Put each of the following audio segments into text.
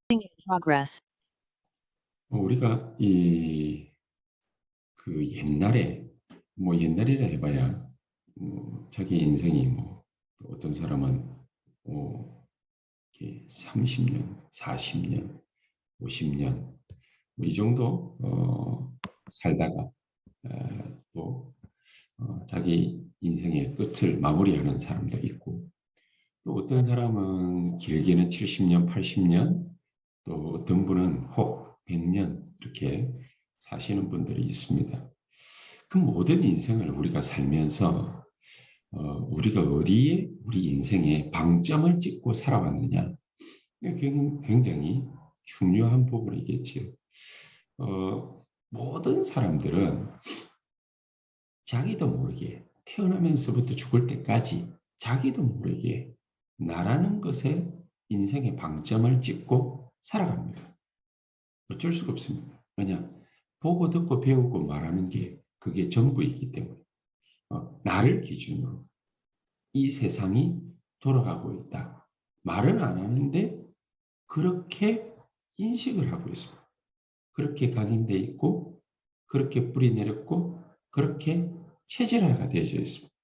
progress. 우리가 그 옛날에 뭐 옛날이라 해봐야 자기 인생이 뭐 어떤 사람은 이렇게 30년, 40년, 50년 뭐 이 정도 살다가 또 자기 인생의 끝을 마무리하는 사람도 있고 또 어떤 사람은 길게는 70년, 80년 또 어떤 분은 혹 100년 이렇게 사시는 분들이 있습니다. 그 모든 인생을 우리가 살면서 우리가 어디에 우리 인생의 방점을 찍고 살아왔느냐 이게 굉장히 중요한 부분이겠지요. 모든 사람들은 자기도 모르게 태어나면서부터 죽을 때까지 자기도 모르게 나라는 것에 인생의 방점을 찍고 살아갑니다. 어쩔 수가 없습니다. 왜냐? 보고 듣고 배우고 말하는 게 그게 전부이기 때문에 나를 기준으로 이 세상이 돌아가고 있다. 말은 안 하는데 그렇게 인식을 하고 있습니다. 그렇게 각인돼 있고 그렇게 뿌리 내렸고 그렇게 체질화가 되어져 있습니다.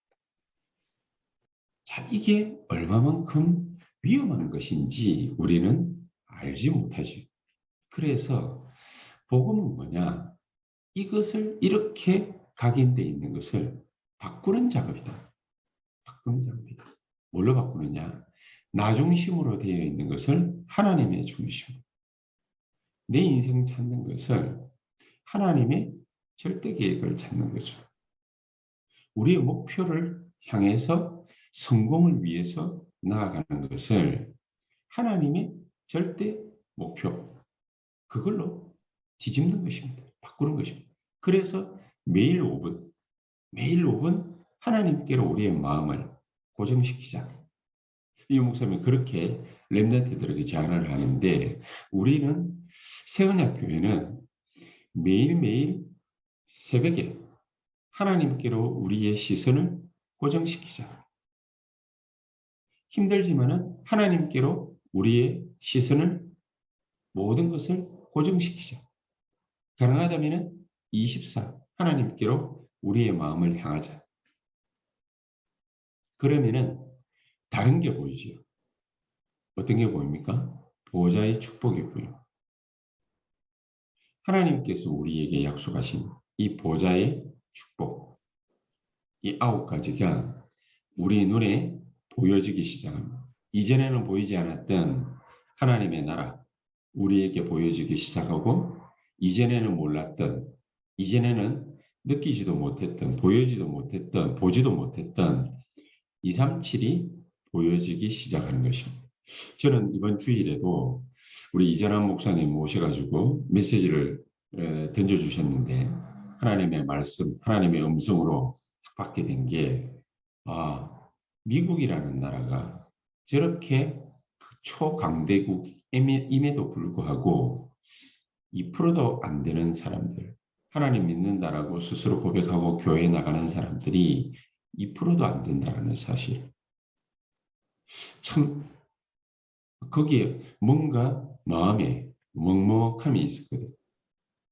자, 이게 얼마만큼 위험한 것인지 우리는 알지 못하지. 그래서 복음은 뭐냐? 이것을 이렇게 각인돼 있는 것을 바꾸는 작업이다. 바꾸는 작업이다. 뭘로 바꾸느냐? 나 중심으로 되어 있는 것을 하나님의 중심. 내 인생 찾는 것을 하나님의 절대 계획을 찾는 거죠. 우리의 목표를 향해서 성공을 위해서 나아가는 것을 하나님의 절대 목표, 그걸로 뒤집는 것입니다. 바꾸는 것입니다. 그래서 매일 5분 하나님께로 우리의 마음을 고정시키자. 이 목사님은 그렇게 렘넌트들에게 제안을 하는데 우리는 세언약교회는 매일매일 새벽에 하나님께로 우리의 시선을 고정시키자. 힘들지만은 하나님께로 우리의 시선을 모든 것을 고정시키자. 가능하다면 24 하나님께로 우리의 마음을 향하자. 그러면은 다른 게 보이지요. 어떤 게 보입니까? 보호자의 축복이 보입니다. 하나님께서 우리에게 약속하신 이 보호자의 축복, 이 9가지가 우리 눈에 보여지기 시작합니다. 이전에는 보이지 않았던 하나님의 나라, 우리에게 보여지기 시작하고 이전에는 몰랐던, 이전에는 느끼지도 못했던, 보여지도 못했던, 보지도 못했던 237이 보여지기 시작하는 것입니다. 저는 이번 주일에도 우리 이전한 목사님 모셔가지고 메시지를 던져주셨는데 하나님의 말씀, 하나님의 음성으로 받게 된 게 미국이라는 나라가 저렇게 초강대국임에도 불구하고 2%도 안 되는 사람들, 하나님 믿는다라고 스스로 고백하고 교회에 나가는 사람들이 2%도 안 된다는 사실. 참 거기에 뭔가 마음에 먹먹함이 있었거든.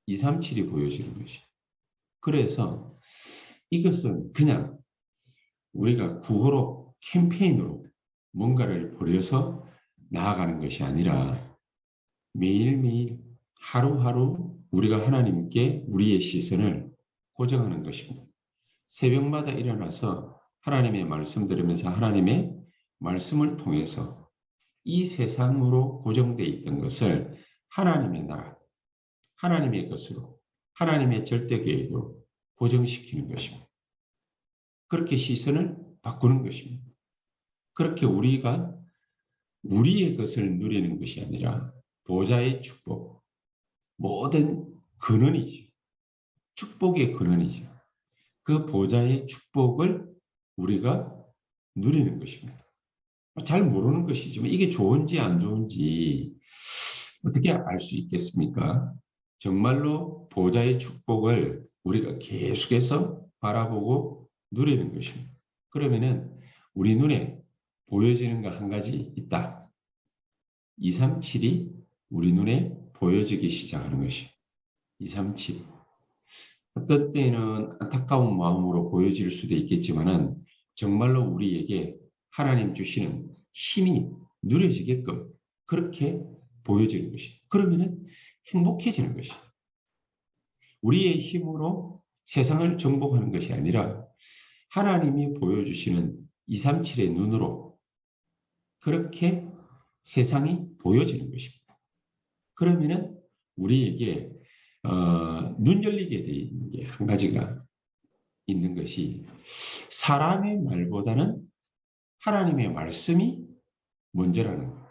237이 보여지는 것이. 그래서 이것은 그냥 우리가 구호로 캠페인으로 뭔가를 벌여서 나아가는 것이 아니라 매일매일 하루하루 우리가 하나님께 우리의 시선을 고정하는 것입니다. 새벽마다 일어나서 하나님의 말씀 들으면서 하나님의 말씀을 통해서 이 세상으로 고정되어 있던 것을 하나님의 나라, 하나님의 것으로, 하나님의 절대 계획으로 고정시키는 것입니다. 그렇게 시선을 바꾸는 것입니다. 그렇게 우리가 우리의 것을 누리는 것이 아니라 보좌의 축복, 모든 근원이죠. 축복의 근원이죠. 그 보좌의 축복을 우리가 누리는 것입니다. 잘 모르는 것이지만 이게 좋은지 안 좋은지 어떻게 알 수 있겠습니까? 정말로 보좌의 축복을 우리가 계속해서 바라보고 누리는 것입니다. 그러면은 우리 눈에 보여지는 거 한 가지 있다. 237이 우리 눈에 보여지기 시작하는 것이 237. 어떤 때는 안타까운 마음으로 보여질 수도 있겠지만은 정말로 우리에게 하나님 주시는 힘이 누려지게끔 그렇게 보여지는 것이. 그러면은 행복해지는 것이. 우리의 힘으로 세상을 정복하는 것이 아니라 하나님이 보여주시는 237의 눈으로 그렇게 세상이 보여지는 것입니다. 그러면은 우리에게 눈 열리게 되어 있는 게 한 가지가 있는 것이 사람의 말보다는 하나님의 말씀이 먼저라는 거예요.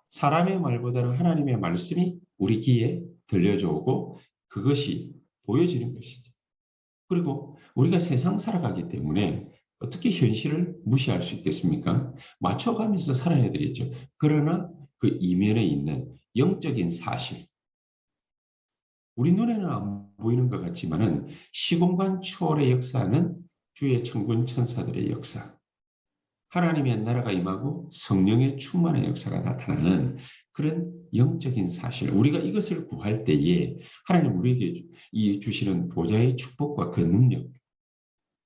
사람의 말보다는 하나님의 말씀이 우리 귀에 들려져 오고 그것이 보여지는 것이죠. 그리고 우리가 세상 살아가기 때문에 어떻게 현실을 무시할 수 있겠습니까? 맞춰가면서 살아야 되겠죠. 그러나 그 이면에 있는 영적인 사실, 우리 눈에는 안 보이는 것 같지만은 시공간 초월의 역사는 주의 천군 천사들의 역사, 하나님의 나라가 임하고 성령의 충만의 역사가 나타나는 그런 영적인 사실, 우리가 이것을 구할 때에 하나님 우리에게 주시는 보좌의 축복과 그 능력,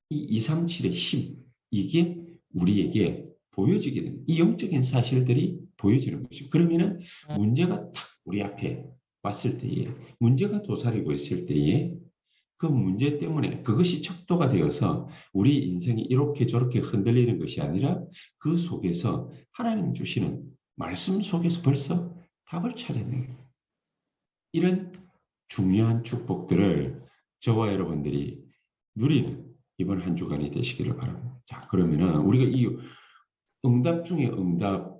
이 237의 힘, 이게 우리에게 보여지게 되는 이 영적인 사실들이 보여지는 것이죠. 그러면은 문제가 탁 우리 앞에 왔을 때에, 문제가 도사리고 있을 때에 그 문제 때문에 그것이 척도가 되어서 우리 인생이 이렇게 저렇게 흔들리는 것이 아니라 그 속에서 하나님 주시는 말씀 속에서 벌써 답을 찾아내는 거예요. 이런 중요한 축복들을 저와 여러분들이 누리는 이번 한 주간이 되시기를 바랍니다. 자, 그러면은 우리가 이 응답 중에 응답,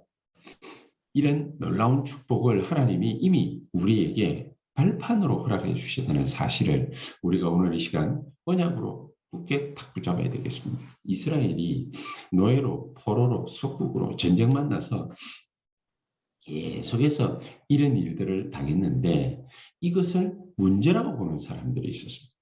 이런 놀라운 축복을 하나님이 이미 우리에게 발판으로 허락해 주시다는 사실을 우리가 오늘 이 시간 언약으로 굳게 탁 붙잡아야 되겠습니다. 이스라엘이 노예로, 포로로, 속국으로 전쟁 만나서 계속해서 이런 일들을 당했는데 이것을 문제라고 보는 사람들이 있었습니다.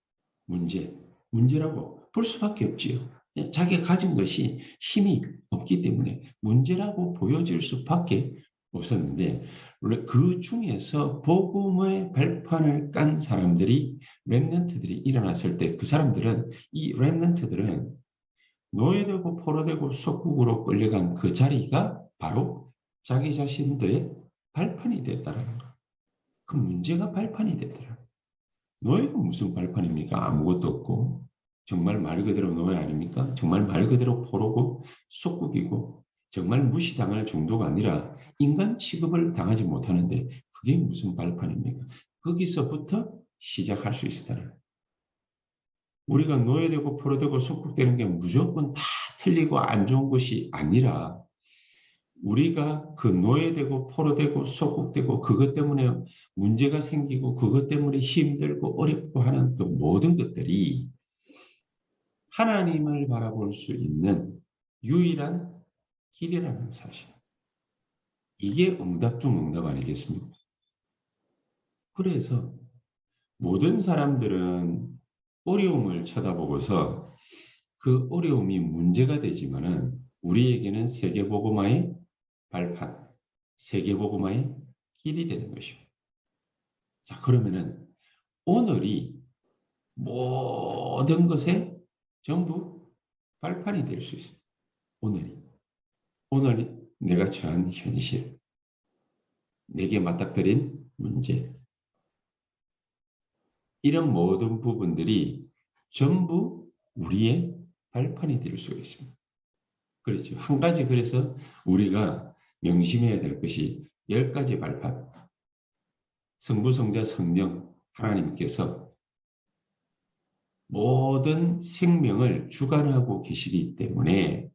문제라고 볼 수밖에 없지요. 자기가 가진 것이 힘이 없기 때문에 문제라고 보여질 수밖에 없었는데 그 중에서 복음의 발판을 깐 사람들이 렘넌트들이 일어났을 때 그 사람들은 이 렘넌트들은 노예되고 포로되고 속국으로 끌려간 그 자리가 바로 자기 자신들의 발판이 됐다는 거. 그 문제가 발판이 됐더라. 노예가 무슨 발판입니까? 아무것도 없고 정말 말 그대로 노예 아닙니까? 정말 말 그대로 포로고 속국이고 정말 무시당할 정도가 아니라 인간 취급을 당하지 못하는데 그게 무슨 발판입니까? 거기서부터 시작할 수 있었다는 거예요. 우리가 노예되고 포로되고 속국되는 게 무조건 다 틀리고 안 좋은 것이 아니라 우리가 그 노예되고 포로되고 속국되고 그것 때문에 문제가 생기고 그것 때문에 힘들고 어렵고 하는 그 모든 것들이 하나님을 바라볼 수 있는 유일한 길이라는 사실. 이게 응답 중 응답 아니겠습니까? 그래서 모든 사람들은 어려움을 쳐다보고서 그 어려움이 문제가 되지만은 우리에게는 세계복음화의 발판, 세계복음화의 길이 되는 것입니다. 자, 그러면은 오늘이 모든 것에 전부 발판이 될 수 있습니다. 오늘이 내가 처한 현실, 내게 맞닥뜨린 문제, 이런 모든 부분들이 전부 우리의 발판이 될 수가 있습니다. 그렇죠. 한 가지 그래서 우리가 명심해야 될 것이 10가지 발판. 성부, 성자, 성령 하나님께서 모든 생명을 주관하고 계시기 때문에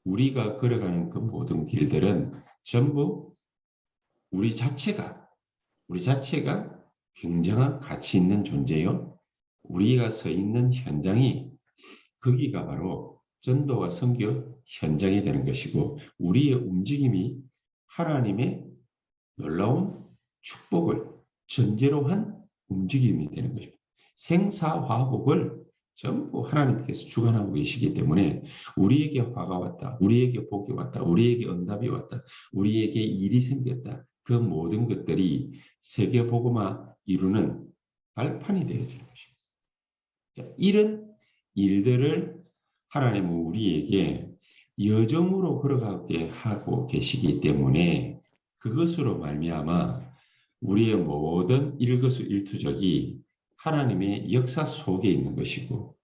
우리가 걸어가는 그 모든 길들은 전부 우리 자체가 굉장한 가치 있는 존재요. 우리가 서 있는 현장이 거기가 바로 전도와 선교 현장이 되는 것이고 우리의 움직임이 하나님의 놀라운 축복을 전제로 한 움직임이 되는 것입니다. 생사화복을 전부 하나님께서 주관하고 계시기 때문에 우리에게 화가 왔다, 우리에게 복이 왔다, 우리에게 응답이 왔다, 우리에게 일이 생겼다. 그 모든 것들이 세계복음화 이루는 발판이 되어지는 것입니다. 이런 일들을 하나님은 우리에게 여정으로 걸어가게 하고 계시기 때문에 그것으로 말미암아 우리의 모든 일거수일투족이 하나님의 역사 속에 있는 것이고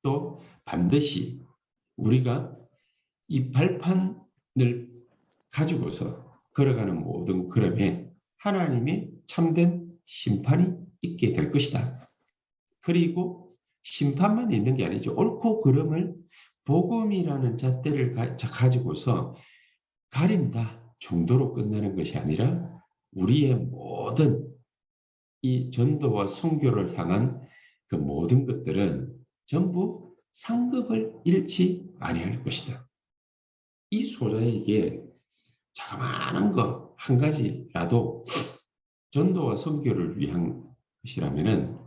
또 반드시 우리가 이 발판을 가지고서 걸어가는 모든 걸음에 하나님의 참된 심판이 있게 될 것이다. 그리고 심판만 있는 게 아니죠. 옳고 그름을 복음이라는 잣대를 가지고서 가린다 정도로 끝나는 것이 아니라 우리의 모든 이 전도와 선교를 향한 그 모든 것들은 전부 상급을 잃지 아니할 것이다. 이 소자에게 자그마한 거 한 가지라도 전도와 선교를 위한 것이라면은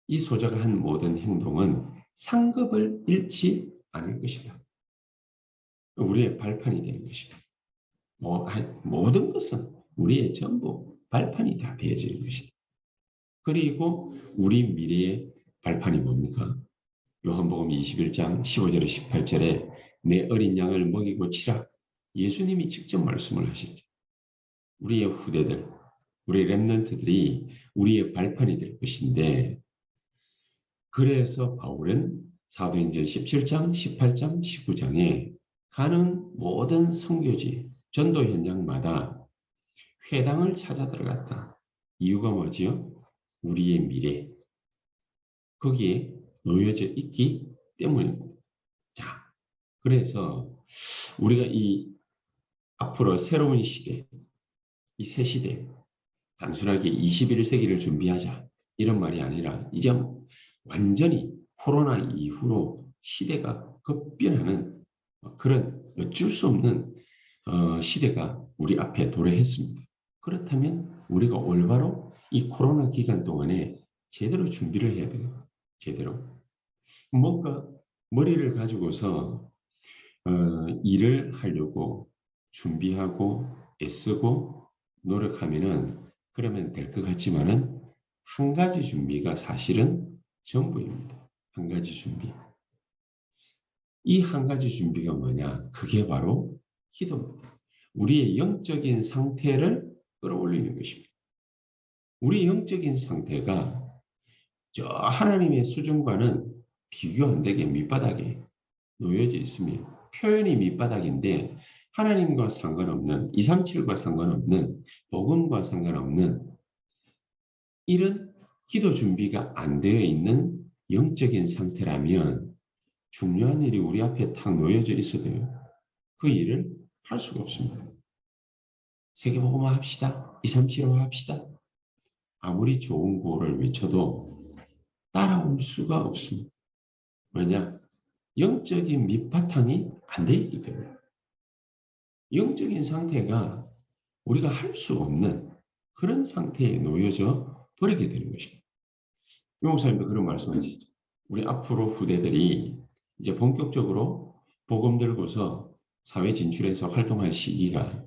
이 소자가 한 모든 행동은 상급을 잃지 않을 것이다. 우리의 발판이 되는 것이다. 모든 것은 우리의 전부 발판이 다 되어지는 것이다. 그리고 우리 미래의 발판이 뭡니까? 요한복음 21장 15절에 18절에 내 어린 양을 먹이고 치라. 예수님이 직접 말씀을 하셨죠. 우리의 후대들, 우리 렘넌트들이 우리의 발판이 될 것인데 그래서 바울은 사도행전 17장, 18장, 19장에 가는 모든 선교지, 전도 현장마다 회당을 찾아 들어갔다. 이유가 뭐지요? 우리의 미래. 거기에 놓여져 있기 때문입니다. 자, 그래서 우리가 이 앞으로 새로운 시대, 이 새 시대, 단순하게 21세기를 준비하자 이런 말이 아니라 이제 완전히 코로나 이후로 시대가 급변하는 그런 어쩔 수 없는 시대가 우리 앞에 도래했습니다. 그렇다면 우리가 올바로 이 코로나 기간 동안에 제대로 준비를 해야 돼요. 제대로. 뭔가 머리를 가지고서 일을 하려고 준비하고 애쓰고 노력하면은 그러면 될 것 같지만은 한 가지 준비가 사실은 전부입니다. 한 가지 준비. 이 한 가지 준비가 뭐냐? 그게 바로 기도입니다. 우리의 영적인 상태를 끌어올리는 것입니다. 우리 영적인 상태가 저 하나님의 수준과는 비교 안 되게 밑바닥에 놓여져 있으면 표현이 밑바닥인데 하나님과 상관없는 237과 상관없는 복음과 상관없는 이런 기도 준비가 안 되어 있는 영적인 상태라면 중요한 일이 우리 앞에 탁 놓여져 있어도요. 그 일을 할 수가 없습니다. 세계복음화 합시다. 237화 합시다. 아무리 좋은 구호를 외쳐도 따라올 수가 없습니다. 왜냐? 영적인 밑바탕이 안 돼 있기 때문에. 영적인 상태가 우리가 할 수 없는 그런 상태에 놓여져 버리게 되는 것입니다. 유 목사님도 그런 말씀하시죠. 우리 앞으로 후대들이 이제 본격적으로 복음 들고서 사회 진출해서 활동할 시기가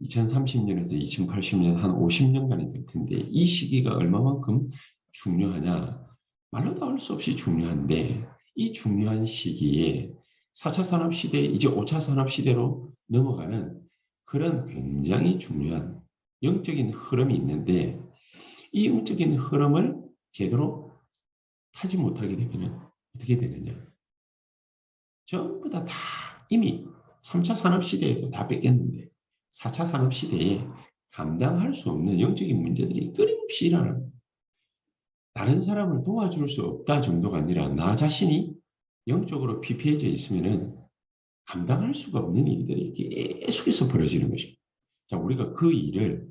2030년에서 2080년 한 50년간이 될 텐데 이 시기가 얼마만큼 중요하냐? 말로도 할 수 없이 중요한데 이 중요한 시기에 4차 산업시대, 이제 5차 산업시대로 넘어가는 그런 굉장히 중요한 영적인 흐름이 있는데 이 영적인 흐름을 제대로 타지 못하게 되면 어떻게 되느냐. 전부 다 이미 3차 산업시대에도 다 뺏겼는데 4차 산업시대에 감당할 수 없는 영적인 문제들이 끊임없이 일어납니다. 다른 사람을 도와줄 수 없다 정도가 아니라 나 자신이 영적으로 피폐해져 있으면 감당할 수가 없는 일들이 계속해서 벌어지는 것입니다. 자, 우리가 그 일을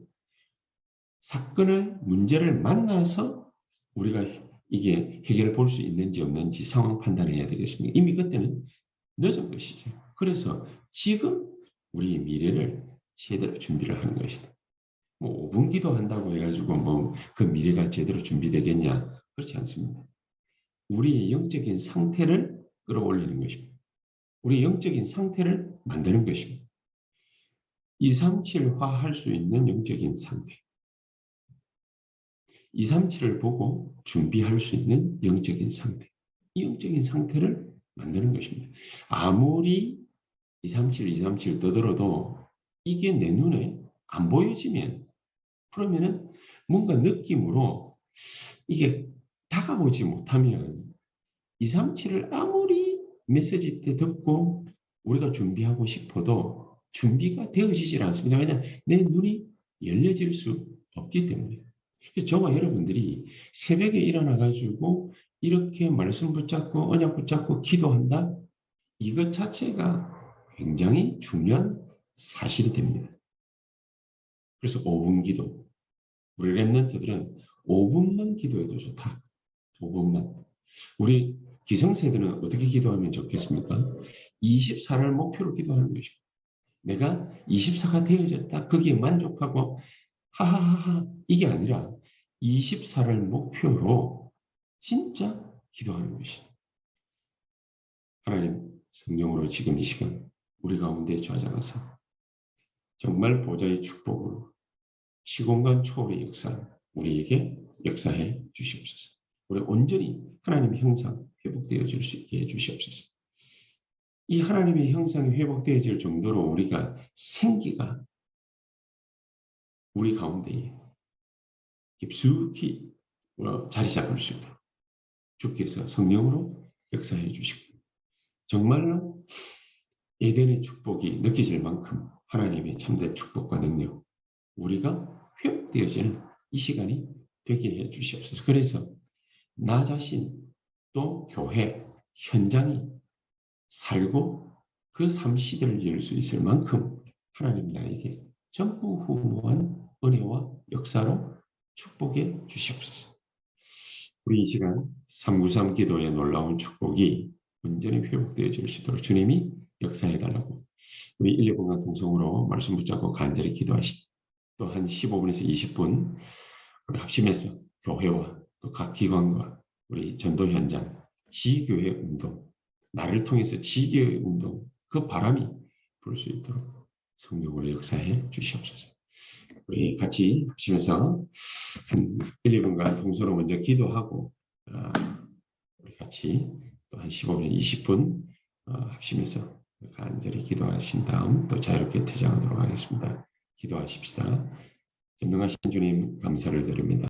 사건을 문제를 만나서 우리가 이게 해결해 볼 수 있는지 없는지 상황 판단해야 되겠습니다. 이미 그때는 늦은 것이죠. 그래서 지금 우리의 미래를 제대로 준비를 하는 것이다. 뭐 5분 기도한다고 해가지고 뭐 그 미래가 제대로 준비되겠냐? 그렇지 않습니다. 우리의 영적인 상태를 끌어올리는 것입니다. 우리의 영적인 상태를 만드는 것입니다. 237화 할 수 있는 영적인 상태. 237을 보고 준비할 수 있는 영적인 상태. 이 영적인 상태를 만드는 것입니다. 아무리 237 떠들어도 이게 내 눈에 안 보여지면 그러면은 뭔가 느낌으로 이게 다가오지 못하면 237을 아무리 메시지 때 듣고 우리가 준비하고 싶어도 준비가 되어지질 않습니다. 왜냐하면 내 눈이 열려질 수 없기 때문에. 저와 여러분들이 새벽에 일어나가지고 이렇게 말씀 붙잡고 언약 붙잡고 기도한다? 이것 자체가 굉장히 중요한 사실이 됩니다. 그래서 5분 기도. 우리 랩런트들은 5분만 기도해도 좋다. 5분만. 우리 기성세대는 어떻게 기도하면 좋겠습니까? 24를 목표로 기도하는 것입니다. 내가 24가 되어졌다. 거기에 만족하고 하하하하 이게 아니라 24를 목표로 진짜 기도하는 것입니다. 하나님 성령으로 지금 이 시간 우리 가운데 좌장하사 정말 보좌의 축복으로 시공간 초월의 역사 우리에게 역사해 주시옵소서. 우리 온전히 하나님의 형상 회복되어질 수 있게 해주시옵소서. 이 하나님의 형상이 회복되어질 정도로 우리가 생기가 우리 가운데에 깊숙이 자리 잡을 수 있도록 주께서 성령으로 역사해 주시고 정말로 에덴의 축복이 느껴질 만큼 하나님의 참된 축복과 능력 우리가 회복되어지는 이 시간이 되게 해 주시옵소서. 그래서 나 자신 또 교회 현장이 살고 그 삶 시대를 열 수 있을 만큼 하나님 나에게 전무후무한 은혜와 역사로 축복해 주시옵소서. 우리 이 시간 393 기도의 놀라운 축복이 온전히 회복되어질 수 있도록 주님이 역사해달라고 우리 1, 2분간 동성으로 말씀 붙잡고 간절히 기도하시죠. 또 한 15분에서 20분 우리 합심해서 교회와 또 각 기관과 우리 전도 현장, 지교회 운동, 나를 통해서 지교회 운동, 그 바람이 불 수 있도록 성령으로 역사해 주시옵소서. 우리 같이 합심해서 한 1, 2분간 동서로 먼저 기도하고 우리 같이 또 한 15분, 20분 합심해서 간절히 기도하신 다음 또 자유롭게 퇴장하도록 하겠습니다. 기도하십시다. 전능하신 주님 감사를 드립니다.